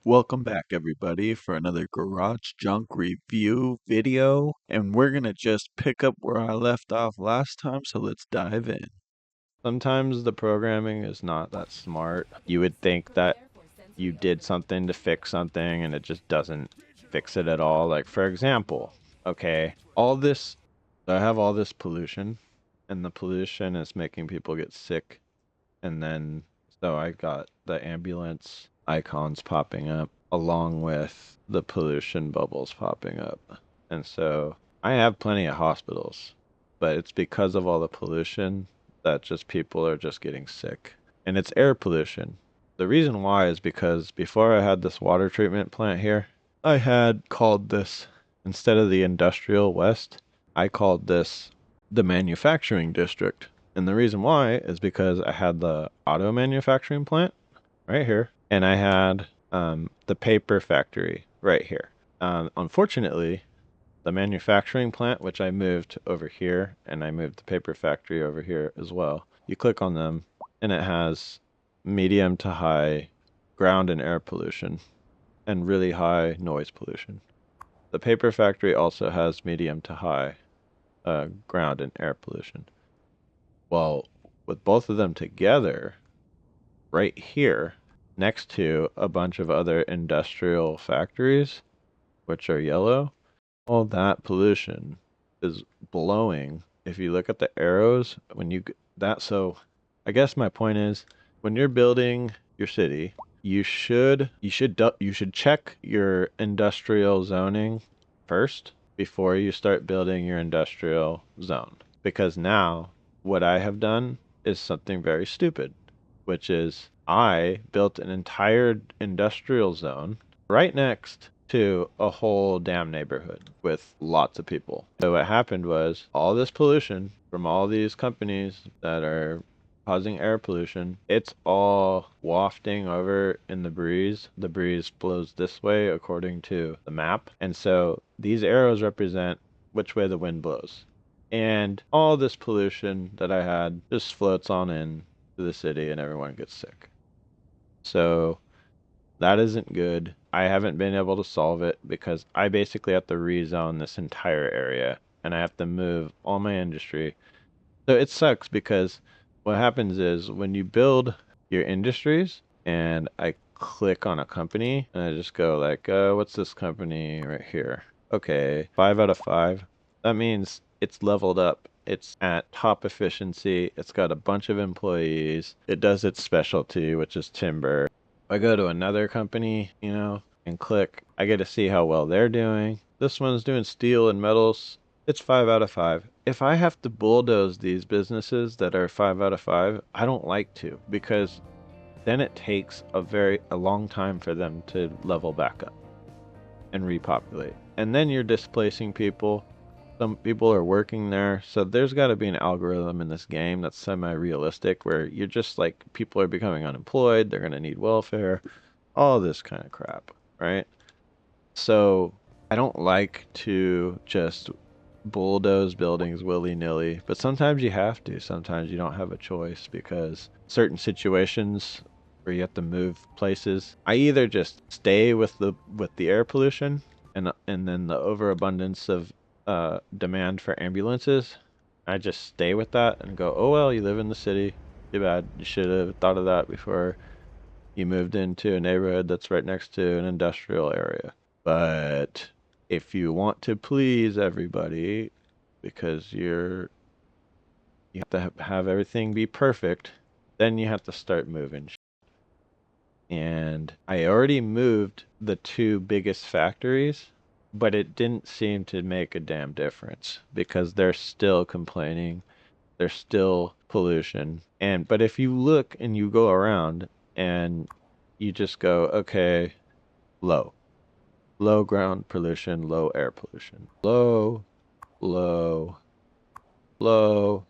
Welcome back, everybody, for another garage junk review video. And we're going to just pick up where I left off last time, so let's dive in. Sometimes the programming is not that smart. You would think that you did something to fix something and it just doesn't fix it at all. Like, for example, okay, I have all this pollution, and the pollution is making people get sick. And then, so I got the ambulance icons popping up along with the pollution bubbles popping up. And so I have plenty of hospitals, but it's because of all the pollution that just people are just getting sick. And it's air pollution. The reason why is because before I had this water treatment plant here, I had called this, instead of the industrial west, I called this the manufacturing district. And the reason why is because I had the auto manufacturing plant right here, and I had the paper factory right here. Unfortunately, the manufacturing plant, which I moved over here, and I moved the paper factory over here as well. You click on them, and it has medium to high ground and air pollution, and really high noise pollution. The paper factory also has medium to high ground and air pollution. Well, with both of them together, right here, next to a bunch of other industrial factories, which are yellow, all that pollution is blowing. If you look at the arrows, so I guess my point is, when you're building your city, you should check your industrial zoning first before you start building your industrial zone. Because now what I have done is something very stupid, which is I built an entire industrial zone right next to a whole damn neighborhood with lots of people. So what happened was all this pollution from all these companies that are causing air pollution, it's all wafting over in the breeze. The breeze blows this way according to the map. And so these arrows represent which way the wind blows. And all this pollution that I had just floats on in to the city and everyone gets sick. So that isn't good. I haven't been able to solve it because I basically have to rezone this entire area and I have to move all my industry. So it sucks because what happens is when you build your industries and I click on a company and I just go like, what's this company right here? Okay, 5 out of 5. That means it's leveled up. It's at top efficiency. It's got a bunch of employees. It does its specialty, which is timber. I go to another company, and click, I get to see how well they're doing. This one's doing steel and metals. It's 5 out of 5. If I have to bulldoze these businesses that are 5 out of 5, I don't like to, because then it takes a long time for them to level back up and repopulate. And then you're displacing people. Some people are working there. So there's got to be an algorithm in this game that's semi-realistic where you're just like, people are becoming unemployed, they're going to need welfare, all this kind of crap, right? So I don't like to just bulldoze buildings willy-nilly, but sometimes you have to. Sometimes you don't have a choice because certain situations where you have to move places. I either just stay with the air pollution and then the overabundance of demand for ambulances. I just stay with that and go, oh well, you live in the city. Too bad. You should have thought of that before you moved into a neighborhood that's right next to an industrial area. But if you want to please everybody because you have to have everything be perfect, then you have to start moving. And I already moved the two biggest factories, but it didn't seem to make a damn difference because they're still complaining. There's still pollution. But if you look and you go around and you just go, okay, low. Low ground pollution, low air pollution. Low, low, low,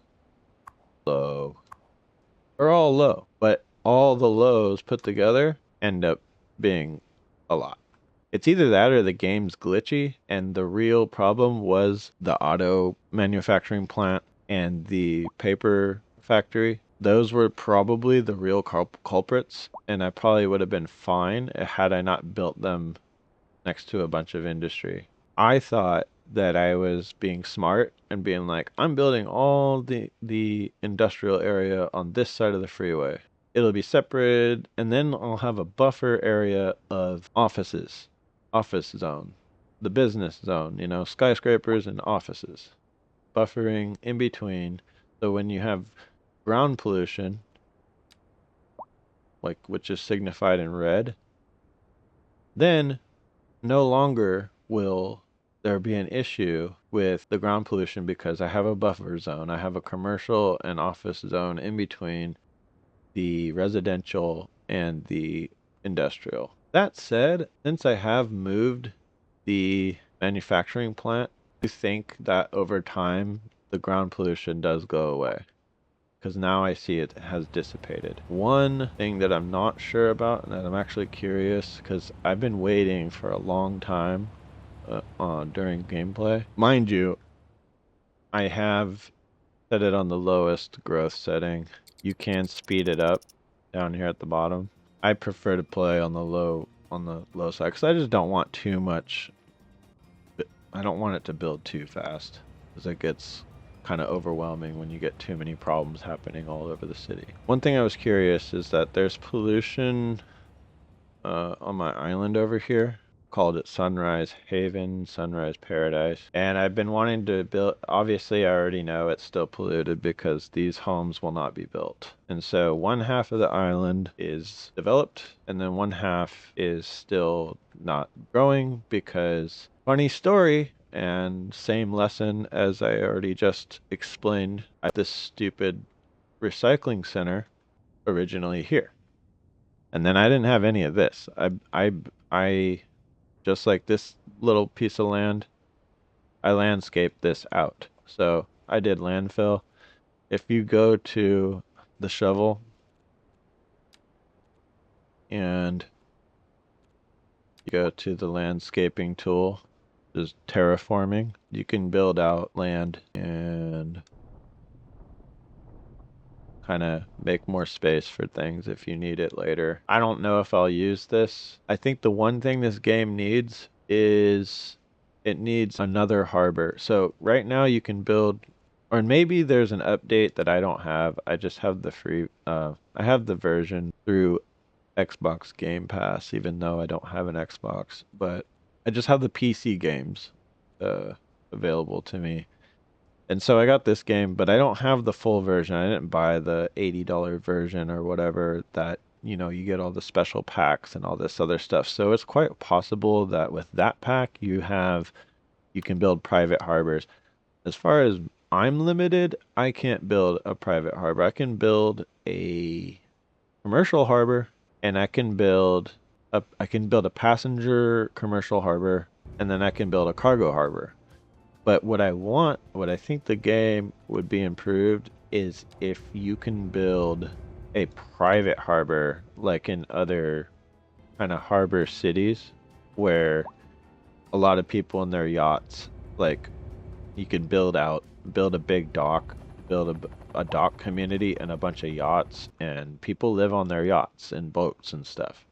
low. They're all low, but all the lows put together end up being a lot. It's either that or the game's glitchy, and the real problem was the auto manufacturing plant and the paper factory. those were probably the real culprits, and I probably would have been fine had I not built them next to a bunch of industry. I thought that I was being smart and being like, I'm building all the industrial area on this side of the freeway. It'll be separated, and then I'll have a buffer area of offices, office zone, the business zone, skyscrapers and offices, buffering in between. So when you have ground pollution, like which is signified in red, then no longer will there be an issue with the ground pollution because I have a buffer zone. I have a commercial and office zone in between the residential and the industrial. That said, since I have moved the manufacturing plant, I think that over time the ground pollution does go away because now I see it has dissipated. One thing that I'm not sure about and that I'm actually curious because I've been waiting for a long time during gameplay. Mind you, I have set it on the lowest growth setting. You can speed it up down here at the bottom. I prefer to play on the low side because I just don't want too much. I don't want it to build too fast because it gets kind of overwhelming when you get too many problems happening all over the city. One thing I was curious is that there's pollution on my island over here. Called it Sunrise Haven, Sunrise Paradise. And I've been wanting to build, obviously I already know it's still polluted because these homes will not be built. And so one half of the island is developed and then one half is still not growing because, funny story, and same lesson as I already just explained, at this stupid recycling center originally here. And then I didn't have any of this. I just like this little piece of land, I landscaped this out. So I did landfill. If you go to the shovel and you go to the landscaping tool, there's terraforming. You can build out land and kind of make more space for things if you need it later. I don't know if I'll use this. I think the one thing this game needs is it needs another harbor. So right now you can build, or maybe there's an update that I don't have. I just have the free, I have the version through Xbox Game Pass, even though I don't have an Xbox, but I just have the PC games uh, available to me. And so I got this game, but I don't have the full version. I didn't buy the $80 version or whatever that, you get all the special packs and all this other stuff. So it's quite possible that with that pack you can build private harbors. As far as I'm limited, I can't build a private harbor. I can build a commercial harbor and I can build a passenger commercial harbor and then I can build a cargo harbor. But what I think the game would be improved is if you can build a private harbor like in other kind of harbor cities where a lot of people in their yachts, like you could build a big dock, build a dock community and a bunch of yachts and people live on their yachts and boats and stuff.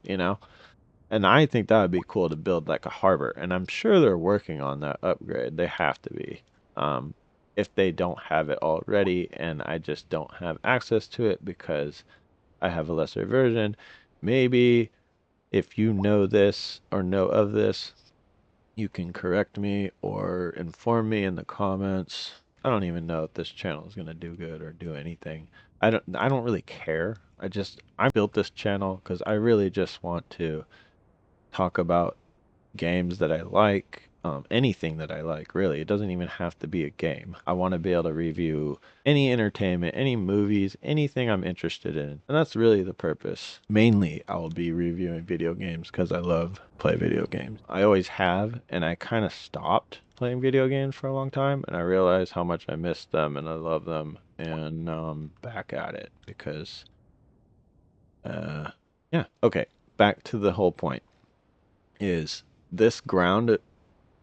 And I think that would be cool to build like a harbor. And I'm sure they're working on that upgrade. They have to be. Um, if they don't have it already and I just don't have access to it because I have a lesser version, maybe if you know this or know of this, you can correct me or inform me in the comments. I don't even know if this channel is going to do good or do anything. I don't really care. I built this channel cuz I really just want to talk about games that I like, anything that I like, really. It doesn't even have to be a game. I want to be able to review any entertainment, any movies, anything I'm interested in. And that's really the purpose. Mainly, I will be reviewing video games because I love play video games. I always have, and I kind of stopped playing video games for a long time, and I realized how much I missed them and I love them. And now I'm back at it because, yeah. Okay, back to the whole point is this ground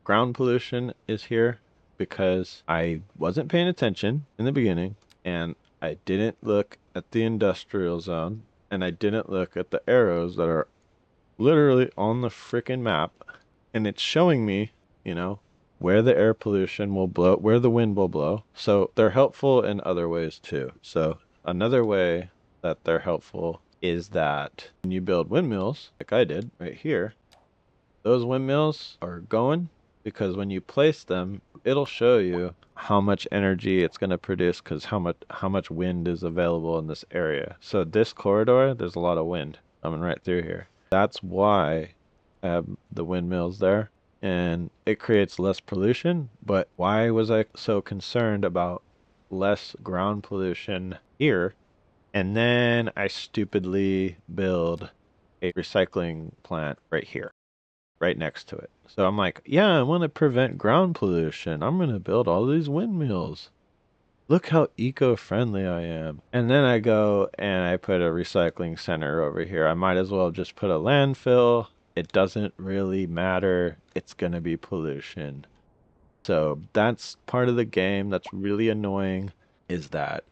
pollution is here because I wasn't paying attention in the beginning and I didn't look at the industrial zone and I didn't look at the arrows that are literally on the freaking map, and it's showing me, you know, where the air pollution will blow, where the wind will blow. So they're helpful in other ways too. So another way that they're helpful is that when you build windmills, like I did right here, those windmills are going because when you place them, it'll show you how much energy it's going to produce because how much wind is available in this area. So this corridor, there's a lot of wind coming right through here. That's why I have the windmills there, and it creates less pollution. But why was I so concerned about less ground pollution here? And then I stupidly build a recycling plant right here, right next to it. So I'm like, yeah, I want to prevent ground pollution. I'm going to build all these windmills. Look how eco-friendly I am. And then I go and I put a recycling center over here. I might as well just put a landfill. It doesn't really matter. It's going to be pollution. So that's part of the game that's really annoying, is that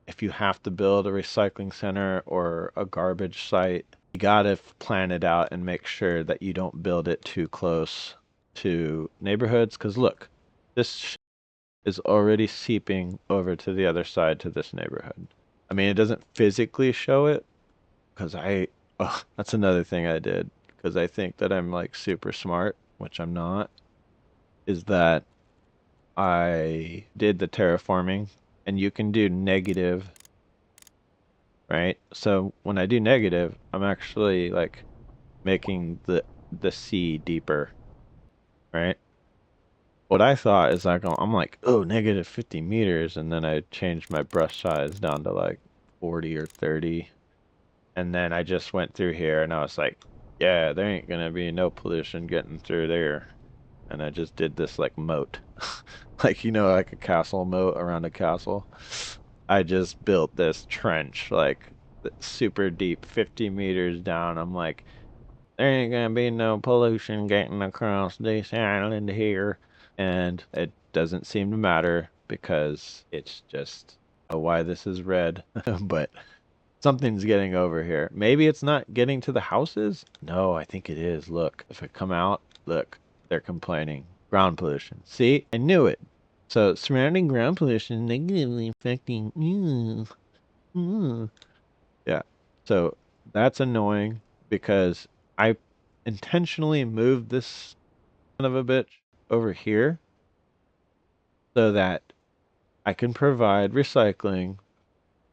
if you have to build a recycling center or a garbage site, you gotta plan it out and make sure that you don't build it too close to neighborhoods. Because look, this is already seeping over to the other side to this neighborhood. I mean, it doesn't physically show it because oh, that's another thing I did because I think that I'm like super smart, which I'm not, is that I did the terraforming and you can do negative, right? So when I do negative, I'm actually like making the sea deeper, right? What I thought is like I'm like, oh, negative 50 meters, and then I changed my brush size down to like 40 or 30, and then I just went through here and I was like, yeah, there ain't gonna be no pollution getting through there, and I just did this like moat, like like a castle moat around a castle. I just built this trench like super deep, 50 meters down. I'm like, there ain't gonna be no pollution getting across this island here. And it doesn't seem to matter because it's just why this is red. But something's getting over here. Maybe it's not getting to the houses. No, I think it is. Look, if I come out, look, they're complaining. Ground pollution. See, I knew it. So surrounding ground pollution negatively affecting. Yeah. So that's annoying because I intentionally moved this son of a bitch over here so that I can provide recycling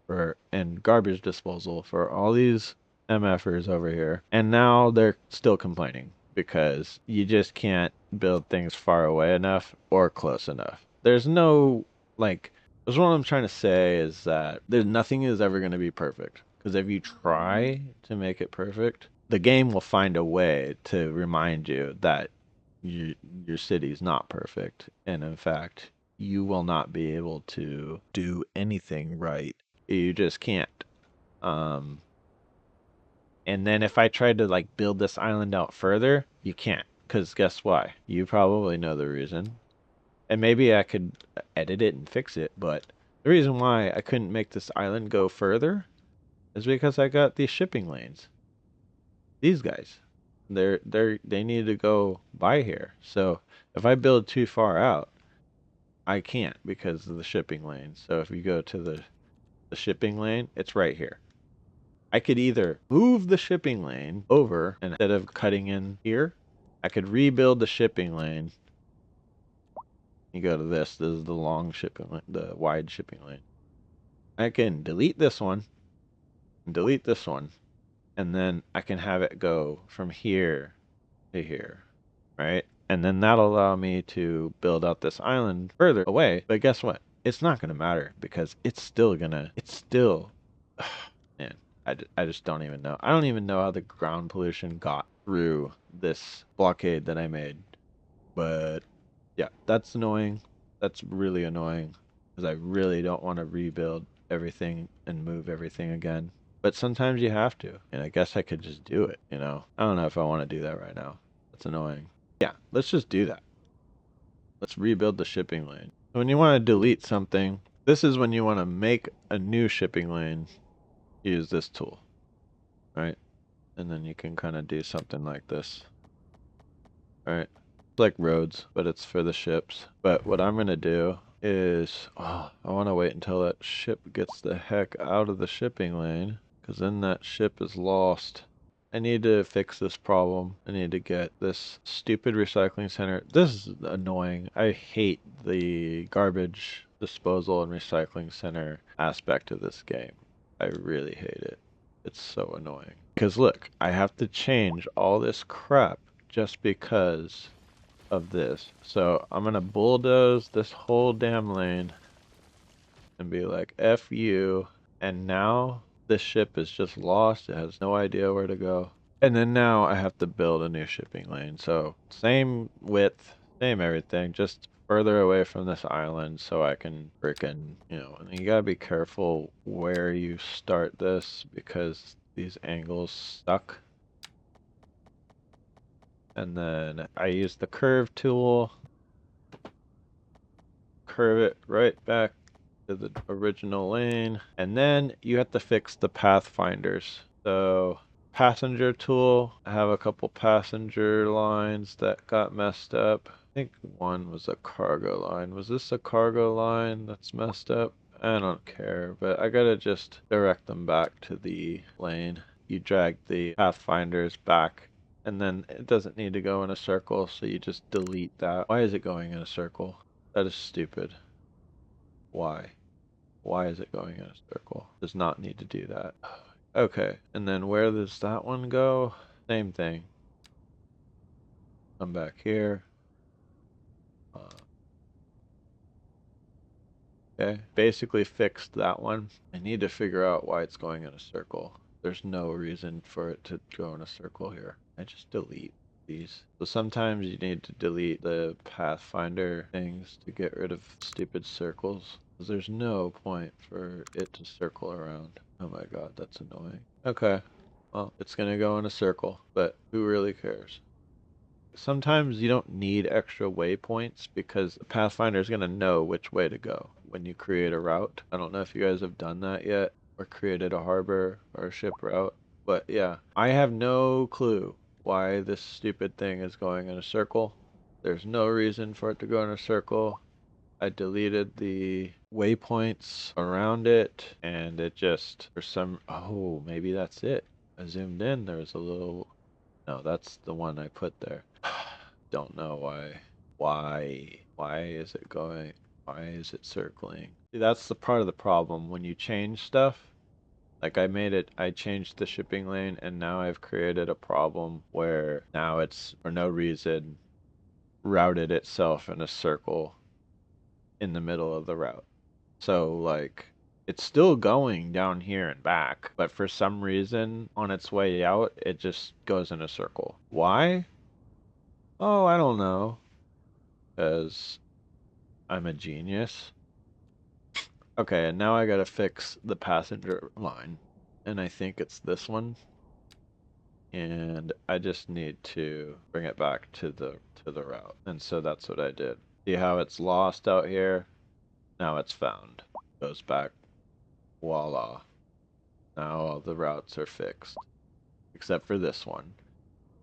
for and garbage disposal for all these MFers over here. And now they're still complaining because you just can't build things far away enough or close enough. There's no like that's what I'm trying to say is that there's nothing is ever going to be perfect. Because if you try to make it perfect, the game will find a way to remind you that you, your city's not perfect. And in fact, you will not be able to do anything right. You just can't. Um, and then if I tried to like build this island out further, you can't. Because guess why? You probably know the reason. And maybe I could edit it and fix it, but the reason why I couldn't make this island go further is because I got these shipping lanes. These guys. They need to go by here. So if I build too far out, I can't because of the shipping lane. So if you go to the shipping lane, it's right here. I could either move the shipping lane over and instead of cutting in here, I could rebuild the shipping lane. You go to this is the long shipping lane, the wide shipping lane. I can delete this one and delete this one, and then I can have it go from here to here, right? And then that'll allow me to build out this island further away. But guess what? It's not going to matter because it's still, man, I just don't even know. I don't even know how the ground pollution got through this blockade that I made. But yeah, that's annoying. That's really annoying because I really don't want to rebuild everything and move everything again. But sometimes you have to, and I guess I could just do it. I don't know if I want to do that right now. That's annoying. Yeah, let's just do that. Let's rebuild the shipping lane. When you want to delete something, this is when you want to make a new shipping lane. use this tool, right? And then you can kind of do something like this, right? It's like roads, but it's for the ships. But what I'm gonna do is, oh, I want to wait until that ship gets the heck out of the shipping lane, because then that ship is lost. I need to fix this problem. I need to get this stupid recycling center. This is annoying. I hate the garbage disposal and recycling center aspect of this game. I really hate it. It's so annoying. Because look, I have to change all this crap just because of this. So I'm gonna bulldoze this whole damn lane and be like, F you. And now this ship is just lost. It has no idea where to go. And then now I have to build a new shipping lane. So same width, same everything, just further away from this island so I can freaking, and you gotta be careful where you start this because these angles suck. And then I use the curve tool, curve it right back to the original lane. And then you have to fix the pathfinders. So passenger tool, I have a couple passenger lines that got messed up. I think one was a cargo line. Was this a cargo line that's messed up? I don't care, but I gotta just direct them back to the lane. You drag the pathfinders back, and then it doesn't need to go in a circle, so you just delete that. Why is it going in a circle? That is stupid. Why? Why is it going in a circle? Does not need to do that. Okay, and then where does that one go? Same thing. Come back here. Okay, basically fixed that one. I need to figure out why it's going in a circle. There's no reason for it to go in a circle here. I just delete these. So sometimes you need to delete the Pathfinder things to get rid of stupid circles. Because there's no point for it to circle around. Oh my god, that's annoying. Okay, well, it's gonna go in a circle, but who really cares? Sometimes you don't need extra waypoints because the Pathfinder is going to know which way to go when you create a route. I don't know if you guys have done that yet or created a harbor or a ship route, but yeah, I have no clue why this stupid thing is going in a circle. There's no reason for it to go in a circle. I deleted the waypoints around it and it just, for some, oh, maybe that's it. I zoomed in, there's a little, no, that's the one I put there. Don't know why. Why is it going? Why is it circling? See, that's the part of the problem. When you change stuff, like I changed the shipping lane and now I've created a problem where now it's for no reason routed itself in a circle in the middle of the route. So like it's still going down here and back, but for some reason on its way out, it just goes in a circle. Why? Oh, I don't know. Because I'm a genius. Okay, and now I gotta fix the passenger line. And I think it's this one. And I just need to bring it back to the route. And so that's what I did. See how it's lost out here? Now it's found. Goes back. Voila. Now all the routes are fixed. Except for this one.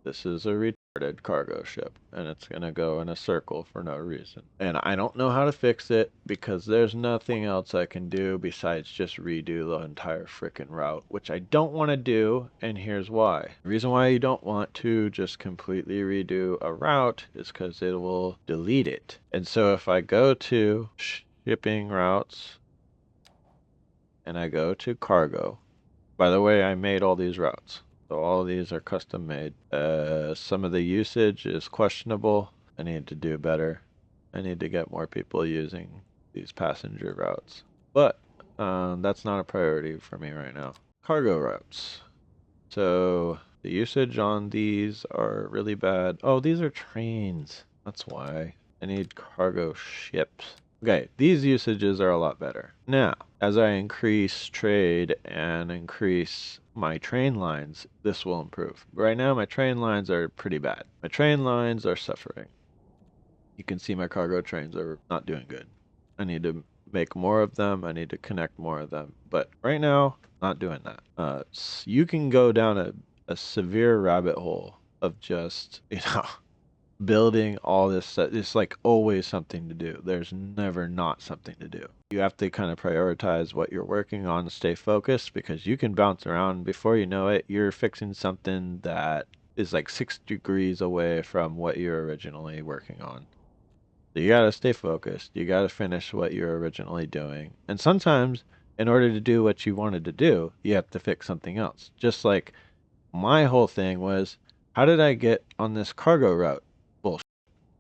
This is a retarded cargo ship, and it's gonna go in a circle for no reason. And I don't know how to fix it because there's nothing else I can do besides just redo the entire frickin' route, which I don't want to do, and here's why. The reason why you don't want to just completely redo a route is because it will delete it. And so if I go to shipping routes and I go to cargo, by the way, I made all these routes. So all of these are custom made. Some of the usage is questionable. I need to do better. I need to get more people using these passenger routes. But that's not a priority for me right now. Cargo routes. So the usage on these are really bad. Oh, these are trains. That's why. I need cargo ships. Okay, these usages are a lot better. Now, as I increase trade and increase my train lines, this will improve. Right now, my train lines are pretty bad. My train lines are suffering. You can see my cargo trains are not doing good. I need to make more of them. I need to connect more of them. But right now, not doing that. You can go down a severe rabbit hole of just, building all this stuff. It's like always something to do. There's never not something to do. You have to kind of prioritize what you're working on to stay focused because you can bounce around. Before you know it, you're fixing something that is like 6 degrees away from what you're originally working on. So you gotta stay focused. You gotta finish what you're originally doing. And sometimes, in order to do what you wanted to do, you have to fix something else. Just like my whole thing was, how did I get on this cargo route? Bullshit.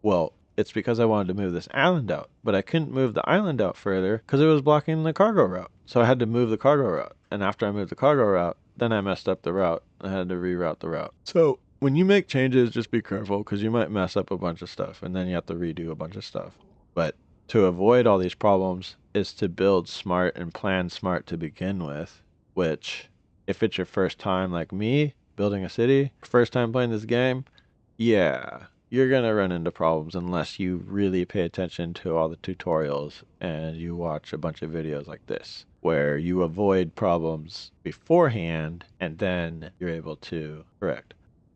Well, it's because I wanted to move this island out, but I couldn't move the island out further because it was blocking the cargo route. So I had to move the cargo route. And after I moved the cargo route, then I messed up the route. I had to reroute the route. So when you make changes, just be careful because you might mess up a bunch of stuff and then you have to redo a bunch of stuff. But to avoid all these problems is to build smart and plan smart to begin with, which, if it's your first time like me building a city, first time playing this game, yeah, you're gonna run into problems unless you really pay attention to all the tutorials and you watch a bunch of videos like this, where you avoid problems beforehand and then you're able to correct.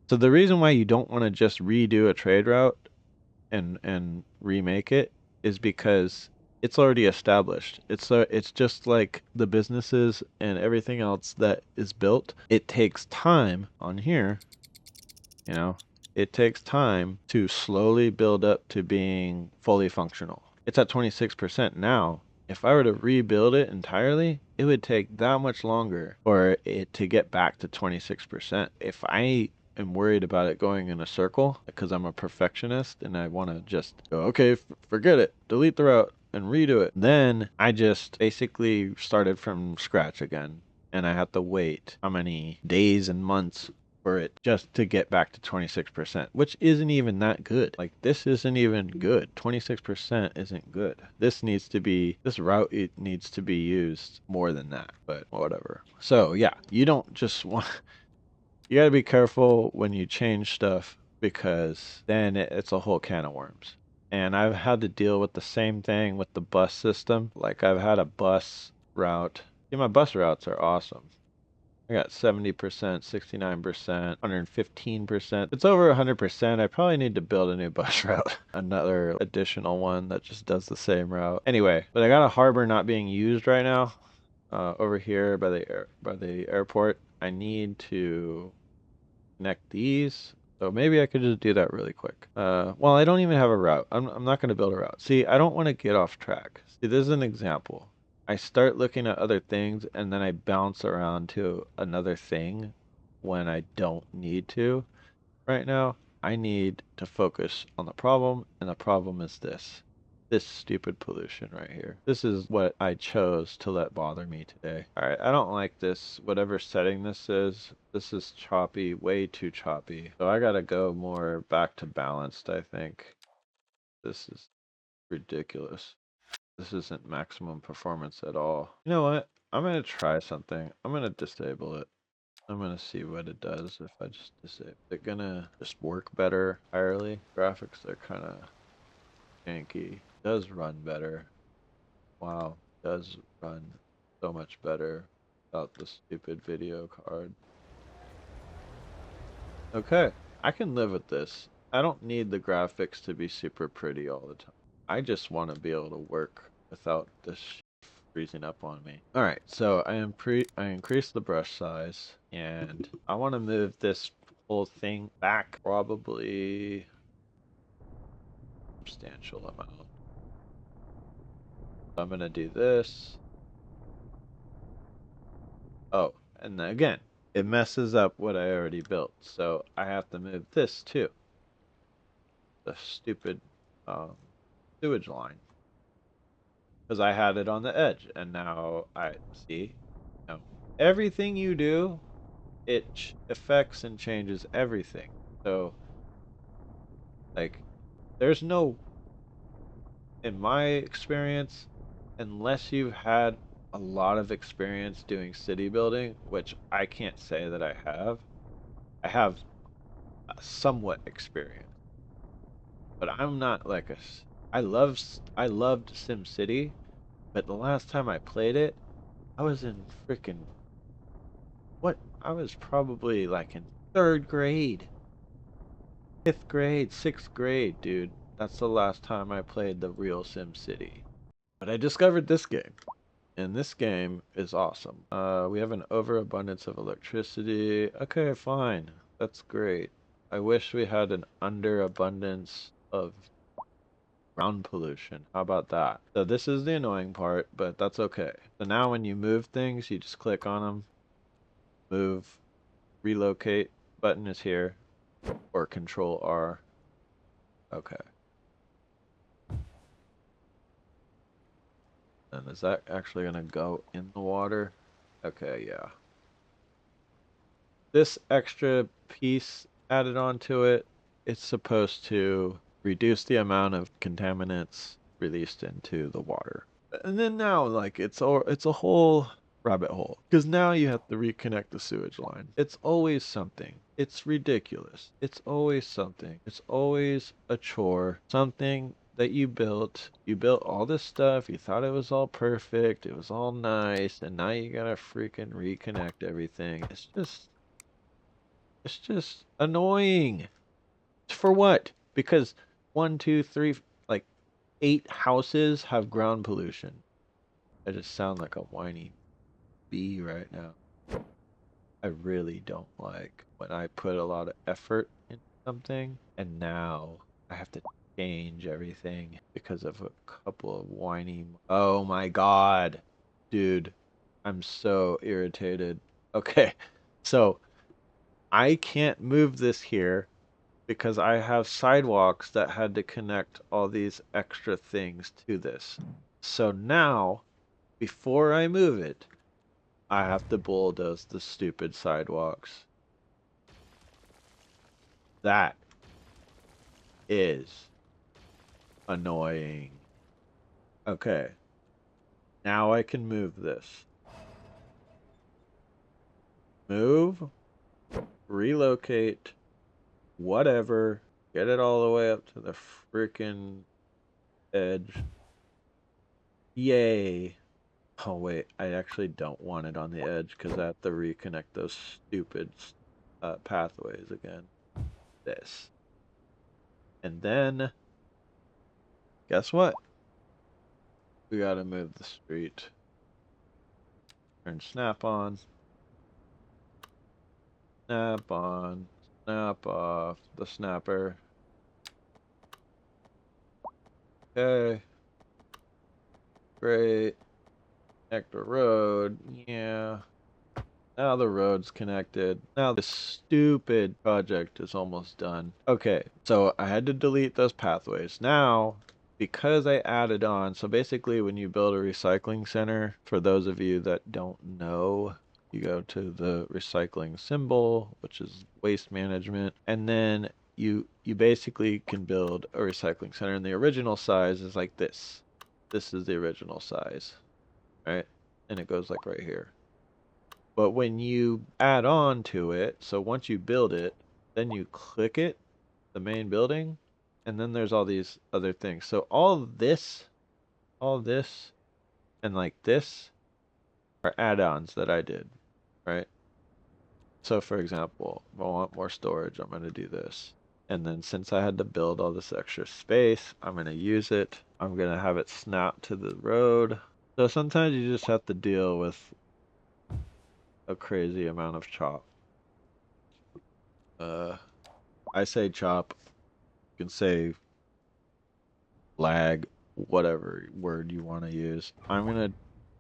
So the reason why you don't want to just redo a trade route and remake it is because it's already established. It's just like the businesses and everything else that is built. It takes time on here, you know, it takes time to slowly build up to being fully functional. It's at 26% now. If I were to rebuild it entirely, it would take that much longer for it to get back to 26%. If I am worried about it going in a circle because I'm a perfectionist and I want to just go, okay, forget it, delete the route and redo it, then I just basically started from scratch again. And I have to wait how many days and months for it just to get back to 26%, which isn't even that good. Like, this isn't even good. 26% isn't good. This route, it needs to be used more than that, but whatever. So, yeah, you don't just want, you gotta be careful when you change stuff because then it's a whole can of worms. And I've had to deal with the same thing with the bus system. Like, I've had a bus route. Yeah, my bus routes are awesome. I got 70%, 69%, 115%. It's over 100%. I probably need to build a new bus route. Another additional one that just does the same route. Anyway, but I got a harbor not being used right now over here by the airport. I need to connect these. So maybe I could just do that really quick. Well, I don't even have a route. I'm not going to build a route. See, I don't want to get off track. See, this is an example. I start looking at other things and then I bounce around to another thing when I don't need to. Right now, I need to focus on the problem, and the problem is this stupid pollution right here. This is what I chose to let bother me today. Alright, I don't like this. Whatever setting this is choppy, way too choppy. So I gotta go more back to balanced, I think. This is ridiculous. This isn't maximum performance at all. You know what? I'm gonna try something. I'm gonna disable it. I'm gonna see what it does if I just disable it. It's gonna just work better entirely. Graphics are kinda janky. Does run better. Wow, does run so much better without the stupid video card. Okay, I can live with this. I don't need the graphics to be super pretty all the time. I just want to be able to work without this freezing up on me. Alright, so I increased the brush size and I want to move this whole thing back probably substantial amount. So I'm gonna do this. Oh, and then again, it messes up what I already built. So I have to move this too. The stupid um, sewage line. Because I had it on the edge and now I see. No. Everything you do, it affects and changes everything. So, like, there's no, in my experience, unless you've had a lot of experience doing city building, which I can't say that I have a somewhat experience, but I'm not like I loved SimCity, But the last time I played it, I was in freaking what? I was probably like in third grade, fifth grade, sixth grade, dude. That's the last time I played the real Sim City. But I discovered this game. And this game is awesome. We have an overabundance of electricity. Okay, fine. That's great. I wish we had an underabundance of ground pollution. How about that? So this is the annoying part, but that's okay. So now when you move things, you just click on them, move, relocate button is here, or control R. Okay. And is that actually gonna go in the water? Okay, yeah. This extra piece added onto it, it's supposed to reduce the amount of contaminants released into the water. And then now, like, it's a whole rabbit hole because now you have to reconnect the sewage line. It's always something. It's ridiculous. It's always something. It's always a chore. Something that you built. You built all this stuff. You thought it was all perfect. It was all nice, and now you gotta freaking reconnect everything. It's just annoying. For what? Because one, two, three, like 8 houses have ground pollution. I just sound like a whiny bee right now. I really don't like when I put a lot of effort into something and now I have to change everything because of a couple of whiny. Oh my god. Dude, I'm so irritated. Okay, so I can't move this here because I have sidewalks that had to connect all these extra things to this. So now, before I move it, I have to bulldoze the stupid sidewalks. That is annoying. Okay, now I can move this. Move, relocate, whatever. Get it all the way up to the freaking edge. Yay. Oh wait, I actually don't want it on the edge because I have to reconnect those stupid pathways again. This. And then, guess what? We gotta move the street. Turn snap on, snap on, snap off the snapper. Okay, great. Connect the road. Yeah. Now the road's connected. Now this stupid project is almost done. Okay, so I had to delete those pathways. Now, because I added on, so basically when you build a recycling center, for those of you that don't know, you go to the recycling symbol, which is waste management, and then you basically can build a recycling center, and the original size is like this. This is the original size, right? And it goes like right here. But when you add on to it, so once you build it, then you click it, the main building, and then there's all these other things. So all this, and like this are add-ons that I did, right? So for example, if I want more storage, I'm going to do this. And then since I had to build all this extra space, I'm going to use it. I'm going to have it snap to the road. So sometimes you just have to deal with a crazy amount of chop. Uh, I say chop. You can say lag, whatever word you want to use. I'm gonna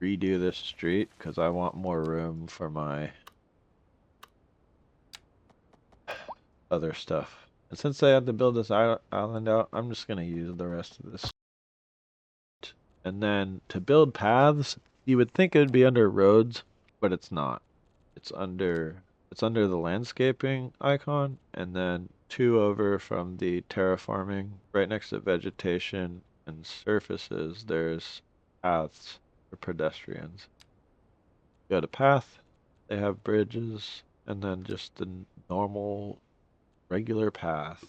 redo this street because I want more room for my other stuff. And since I had to build this island out, I'm just gonna use the rest of this. And then to build paths, you would think it would be under roads, but it's not. It's under the landscaping icon, and then two over from the terraforming, right next to vegetation and surfaces, there's paths for pedestrians. You got a path, they have bridges, and then just the normal regular path.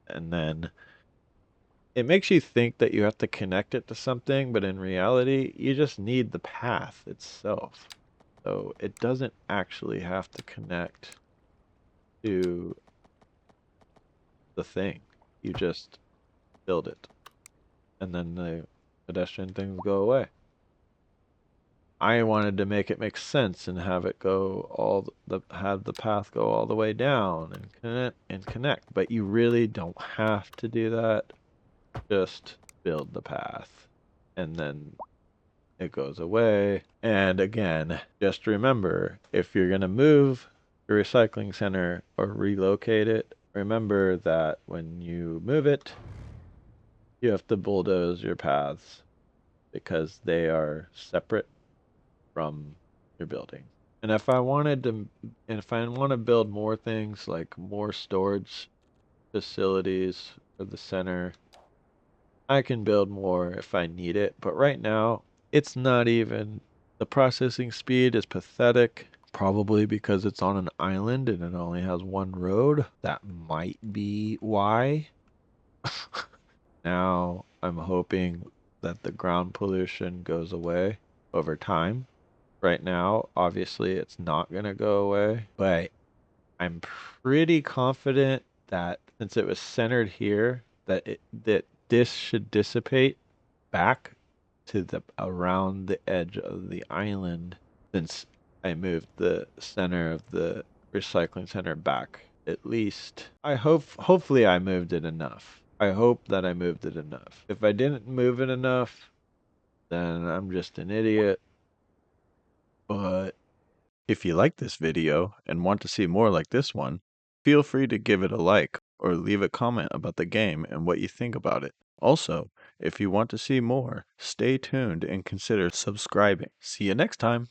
And then it makes you think that you have to connect it to something, but in reality, you just need the path itself. So it doesn't actually have to connect to the thing. You just build it, and then the pedestrian things go away. I wanted to make it make sense and have it go have the path go all the way down and connect, but you really don't have to do that. Just build the path, and then it goes away. And again, just remember, if you're going to move your recycling center or relocate it, remember that when you move it, you have to bulldoze your paths because they are separate from your building. And if I want to build more things like more storage facilities for the center, I can build more if I need it. But right now, it's not even, the processing speed is pathetic. Probably because it's on an island and it only has one road. That might be why. Now I'm hoping that the ground pollution goes away over time. Right now, obviously, it's not going to go away, but I'm pretty confident that since it was centered here, that this should dissipate back to the around the edge of the island since I moved the center of the recycling center back. At least hopefully I moved it enough. I hope that I moved it enough. If I didn't move it enough, then I'm just an idiot. But If you like this video and want to see more like this one, feel free to give it a like or leave a comment about the game and what you think about it. Also, if you want to see more, stay tuned and consider subscribing. See you next time!